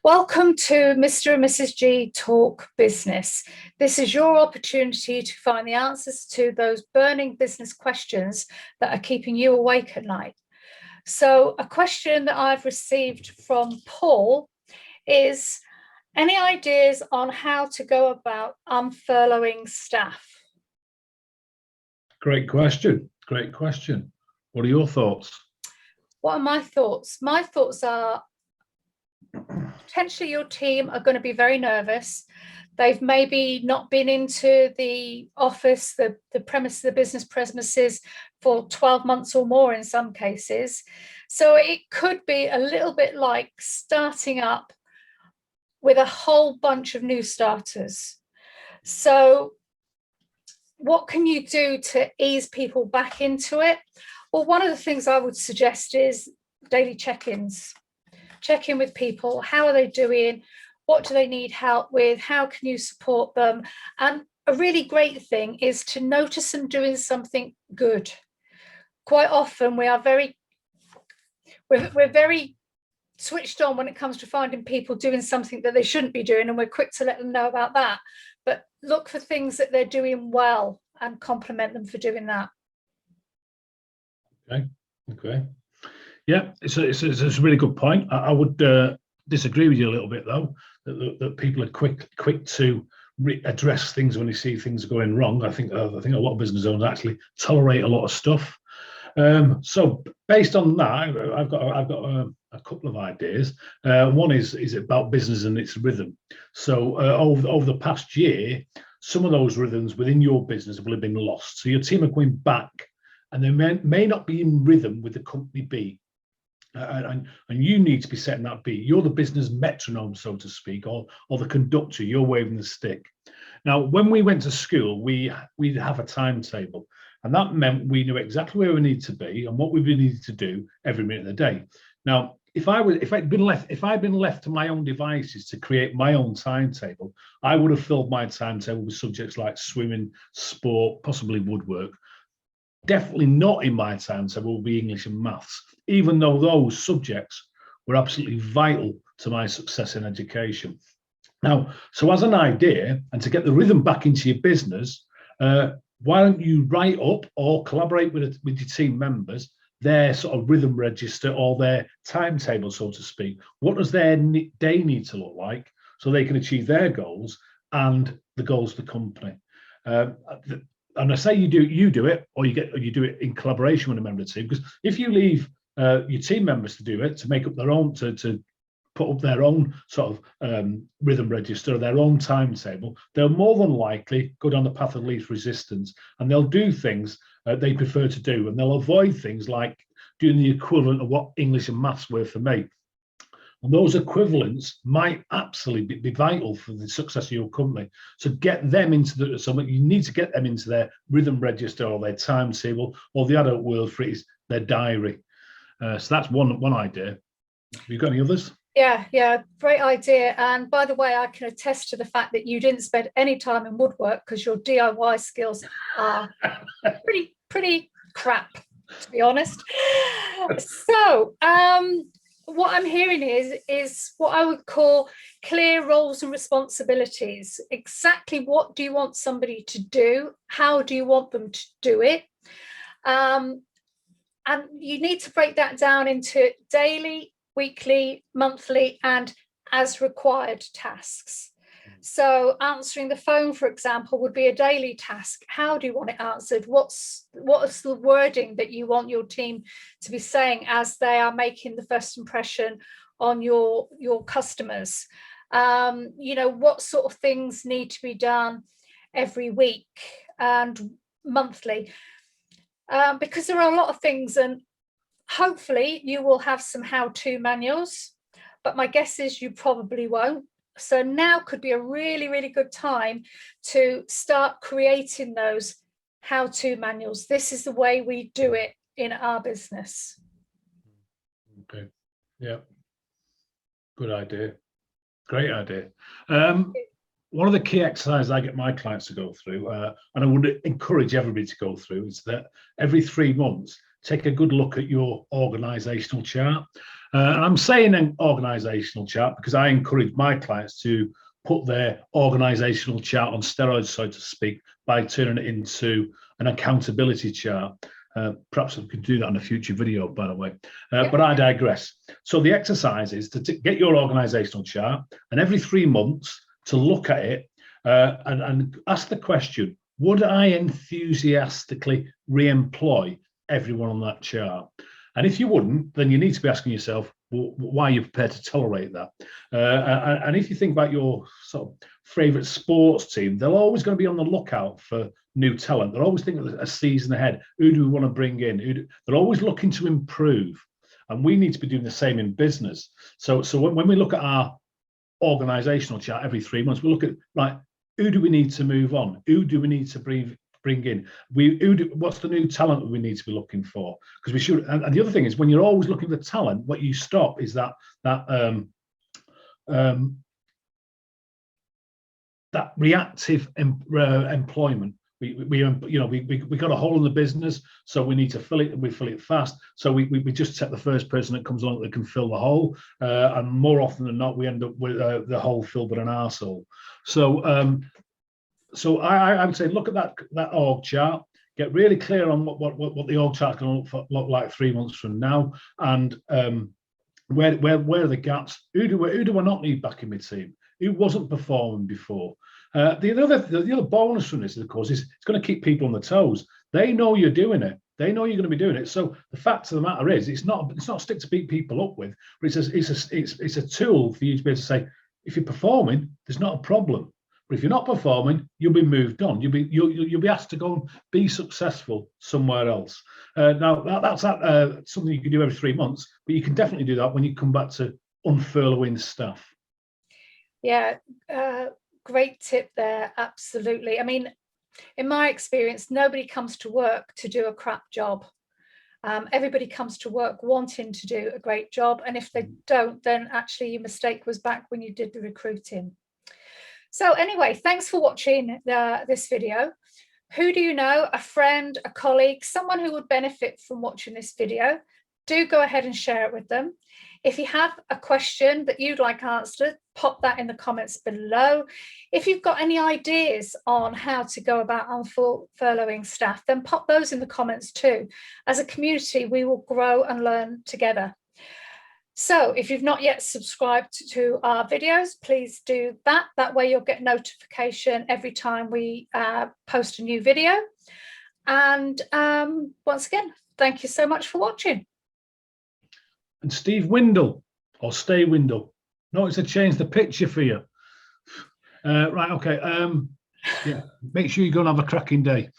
Welcome to Mr. and Mrs. G Talk Business. This is your opportunity to find the answers to those burning business questions that are keeping you awake at night. So a question that I've received from Paul is, any ideas on how to go about unfurloughing staff? Great question. Great question. What are your thoughts? What are my thoughts? My thoughts are potentially your team are going to be very nervous. They've maybe not been into the office, the premise, the business premises for 12 months or more in some cases. So it could be a little bit like starting up with a whole bunch of new starters. So what can you do to ease people back into it? Well, one of the things I would suggest is daily check-ins. Check in with people. How are they doing? What do they need help with? How can you support them? And a really great thing is to notice them doing something good. Quite often we're very switched on when it comes to finding people doing something that they shouldn't be doing, and we're quick to let them know about that. But look for things that they're doing well and compliment them for doing that. Okay. Yeah, it's a really good point. I would disagree with you a little bit, though, that people are quick to address things when they see things going wrong. I think a lot of business owners actually tolerate a lot of stuff. So based on that, I've got a couple of ideas. One is about business and its rhythm. So over the past year, some of those rhythms within your business will have been lost. So your team are going back, and they may not be in rhythm with the company beat. And you need to be setting that beat. You're the business metronome, so to speak, or the conductor. You're waving the stick. Now, when we went to school, we'd have a timetable, and that meant we knew exactly where we needed to be and what we needed to do every minute of the day. Now, if I'd been left to my own devices to create my own timetable, I would have filled my timetable with subjects like swimming, sport, possibly woodwork. Definitely not in my timetable will be English and maths, even though those subjects were absolutely vital to my success in education. Now, so as an idea, and to get the rhythm back into your business, why don't you write up or collaborate with your team members their sort of rhythm register or their timetable, so to speak? What does their day need to look like so they can achieve their goals and the goals of the company? And I say you do it, or you do it in collaboration with a member of the team. Because if you leave your team members to do it, to make up their own, to put up their own sort of rhythm register, their own timetable, they'll more than likely go down the path of least resistance, and they'll do things they prefer to do, and they'll avoid things like doing the equivalent of what English and maths were for me. And those equivalents might absolutely be vital for the success of your company. So get them into you need to get them into their rhythm register or their timetable, or the adult word for it is their diary. So that's one idea. Have you got any others? Yeah, great idea. And by the way, I can attest to the fact that you didn't spend any time in woodwork because your DIY skills are pretty crap, to be honest. So what I'm hearing is what I would call clear roles and responsibilities. Exactly what do you want somebody to do? How do you want them to do it? And you need to break that down into daily, weekly, monthly, and as required tasks. So answering the phone, for example, would be a daily task. How do you want it answered? What's the wording that you want your team to be saying as they are making the first impression on your customers? What sort of things need to be done every week and monthly? Because there are a lot of things, and hopefully you will have some how-to manuals, but my guess is you probably won't. So now could be a really, really good time to start creating those how-to manuals. This is the way we do it in our business. Okay. Yeah. Good idea. Great idea. One of the key exercises I get my clients to go through, and I would encourage everybody to go through, is that every 3 months, take a good look at your organizational chart. And I'm saying an organisational chart because I encourage my clients to put their organisational chart on steroids, so to speak, by turning it into an accountability chart. Perhaps we could do that in a future video, by the way. But I digress. So the exercise is to get your organisational chart, and every 3 months to look at it and ask the question, would I enthusiastically re-employ everyone on that chart? And if you wouldn't, then you need to be asking yourself, well, why are you prepared to tolerate that? And if you think about your sort of favourite sports team, they're always going to be on the lookout for new talent. They're always thinking a season ahead. Who do we want to bring in? They're always looking to improve. And we need to be doing the same in business. So when we look at our organisational chart every 3 months, we look at, right, who do we need to move on? Who do we need to bring in? What's the new talent we need to be looking for? Because we should. And the other thing is, when you're always looking for talent, what you stop is that reactive employment. We got a hole in the business, so we need to fill it, and we fill it fast. So we just take the first person that comes along that can fill the hole, and more often than not, we end up with the hole filled with an arsehole. So I would say look at that org chart, get really clear on what the org chart is going to look like 3 months from now, and where are the gaps? Who do I not need back in my team? Who wasn't performing before? The other bonus from this, of course, is it's going to keep people on the toes. They know you're doing it. They know you're going to be doing it. So the fact of the matter is, it's not a stick to beat people up with, but it's a tool for you to be able to say, if you're performing, there's not a problem. But if you're not performing, you'll be moved on. You'll be asked to go and be successful somewhere else. Now that's something you can do every 3 months, but you can definitely do that when you come back to unfurloughing staff. Yeah, great tip there. Absolutely. I mean, in my experience, nobody comes to work to do a crap job. Everybody comes to work wanting to do a great job, and if they don't, then actually your mistake was back when you did the recruiting. So anyway, thanks for watching this video. Who do you know, a friend, a colleague, someone who would benefit from watching this video? Do go ahead and share it with them. If you have a question that you'd like answered, pop that in the comments below. If you've got any ideas on how to go about unfurloughing staff, then pop those in the comments too. As a community, we will grow and learn together. So if you've not yet subscribed to our videos, please do that. That way you'll get notification every time we post a new video. And once again, thank you so much for watching. And Steve Windle, or Stay Windle. Notice I changed the picture for you. Right, okay. Yeah, make sure you go and have a cracking day.